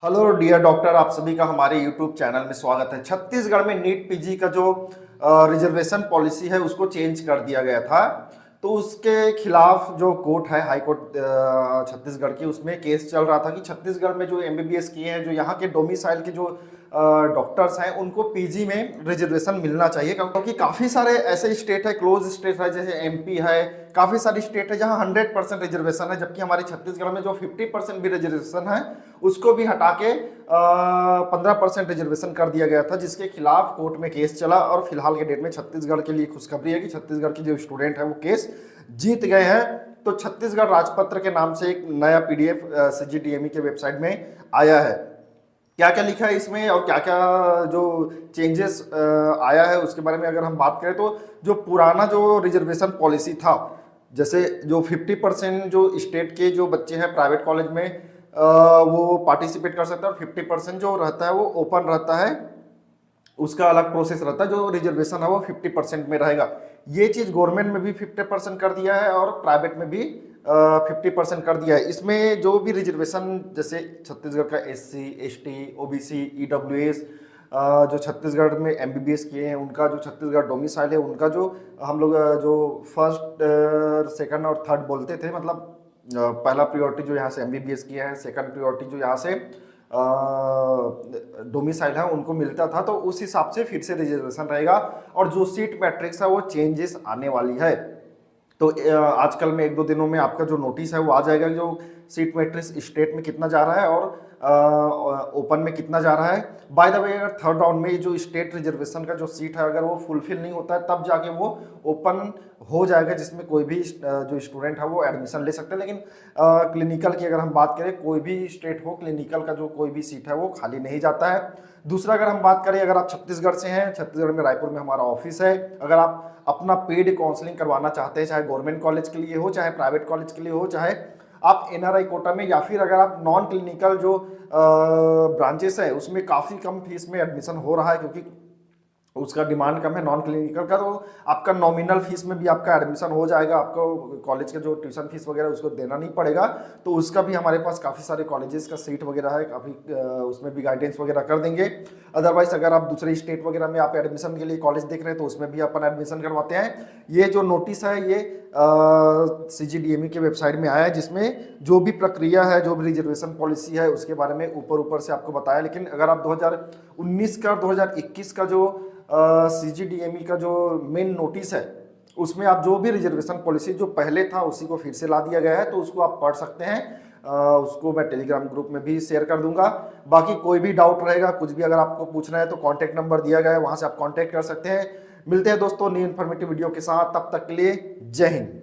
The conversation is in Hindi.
हेलो डियर डॉक्टर, आप सभी का हमारे यूट्यूब चैनल में स्वागत है। छत्तीसगढ़ में नीट पीजी का जो रिजर्वेशन पॉलिसी है उसको चेंज कर दिया गया था। तो उसके खिलाफ जो कोर्ट है, हाई कोर्ट छत्तीसगढ़ की, उसमें केस चल रहा था कि छत्तीसगढ़ में जो एमबीबीएस किए हैं, जो यहाँ के डोमिसाइल के जो डॉक्टर्स हैं, उनको पीजी में रिजर्वेशन मिलना चाहिए। क्योंकि काफ़ी सारे ऐसे स्टेट है, क्लोज स्टेट है, जैसे एमपी है, काफ़ी सारी स्टेट है जहाँ 100% रिजर्वेशन है, जबकि हमारे छत्तीसगढ़ में जो 50% भी रिजर्वेशन है उसको भी हटा के 15% रिजर्वेशन कर दिया गया था, जिसके खिलाफ कोर्ट में केस चला। और फिलहाल के डेट में छत्तीसगढ़ के लिए खुशखबरी है कि छत्तीसगढ़ के जो स्टूडेंट है वो केस जीत गए हैं। तो छत्तीसगढ़ राजपत्र के नाम से एक नया पीडीएफ सीजीटीएमई के वेबसाइट में आया है। क्या क्या लिखा है इसमें और क्या क्या जो चेंजेस आया है उसके बारे में अगर हम बात करें, तो जो पुराना जो रिजर्वेशन पॉलिसी था, जैसे जो 50% जो स्टेट के जो बच्चे हैं प्राइवेट कॉलेज में वो पार्टिसिपेट कर सकते हैं, और 50% जो रहता है वो ओपन रहता है, उसका अलग प्रोसेस रहता है। जो रिजर्वेशन है वो 50% में रहेगा। ये चीज़ गवर्नमेंट में भी 50% कर दिया है और प्राइवेट में भी 50% कर दिया है। इसमें जो भी रिजर्वेशन, जैसे छत्तीसगढ़ का SC ST OBC EWS, जो छत्तीसगढ़ में MBBS किए हैं उनका, जो छत्तीसगढ़ डोमिसाइल है उनका, जो हम लोग जो फर्स्ट सेकंड और थर्ड बोलते थे, मतलब पहला प्रियोरिटी जो यहाँ से MBBS किया है, सेकंड प्रियोरिटी जो यहाँ से डोमिसाइल है उनको मिलता था, तो उस हिसाब से फिर से रिजर्वेशन रहेगा। और जो सीट मैट्रिक्स है वो चेंजेस आने वाली है। तो आजकल में 1-2 दिनों में आपका जो नोटिस है वो आ जाएगा, जो सीट मैट्रिक्स स्टेट में कितना जा रहा है और ओपन में कितना जा रहा है। बाय द वे, अगर थर्ड राउंड में जो स्टेट रिजर्वेशन का जो सीट है अगर वो फुलफिल नहीं होता है, तब जाके वो ओपन हो जाएगा, जिसमें कोई भी जो स्टूडेंट है वो एडमिशन ले सकते हैं। लेकिन क्लिनिकल की अगर हम बात करें, कोई भी स्टेट हो, क्लिनिकल का जो कोई भी सीट है वो खाली नहीं जाता है। दूसरा, अगर हम बात करें, अगर आप छत्तीसगढ़ से हैं, छत्तीसगढ़ में रायपुर में हमारा ऑफिस है, अगर आप अपना पेड काउंसलिंग करवाना चाहते हैं, चाहे गवर्नमेंट कॉलेज के लिए हो, चाहे प्राइवेट कॉलेज के लिए हो, चाहे आप NRI कोटा में, या फिर अगर आप नॉन क्लिनिकल जो ब्रांचेस है उसमें काफ़ी कम फीस में एडमिशन हो रहा है, क्योंकि उसका डिमांड कम है नॉन क्लिनिकल का, तो आपका नॉमिनल फीस में भी आपका एडमिशन हो जाएगा। आपको कॉलेज का जो ट्यूशन फीस वगैरह उसको देना नहीं पड़ेगा। तो उसका भी हमारे पास काफ़ी सारे कॉलेजेस का सीट वगैरह है, काफ़ी उसमें भी गाइडेंस वगैरह कर देंगे। अदरवाइज अगर आप दूसरे स्टेट वगैरह में आप एडमिशन के लिए कॉलेज देख रहे हैं तो उसमें भी अपन एडमिशन करवाते हैं। ये जो नोटिस है ये CGDME के वेबसाइट में आया है, जिसमें जो भी प्रक्रिया है, जो भी रिजर्वेशन पॉलिसी है उसके बारे में ऊपर से आपको बताया। लेकिन अगर आप 2019 का 2021 का जो CGDME का जो मेन नोटिस है उसमें आप जो भी रिजर्वेशन पॉलिसी जो पहले था उसी को फिर से ला दिया गया है, तो उसको आप पढ़ सकते हैं। उसको मैं टेलीग्राम ग्रुप में भी शेयर कर दूंगा। बाकी कोई भी डाउट रहेगा, कुछ भी अगर आपको पूछना है, तो कॉन्टैक्ट नंबर दिया गया है, वहां से आप कॉन्टैक्ट कर सकते हैं। मिलते हैं दोस्तों न्यू इन्फॉर्मेटिव वीडियो के साथ, तब तक के लिए जय हिंद।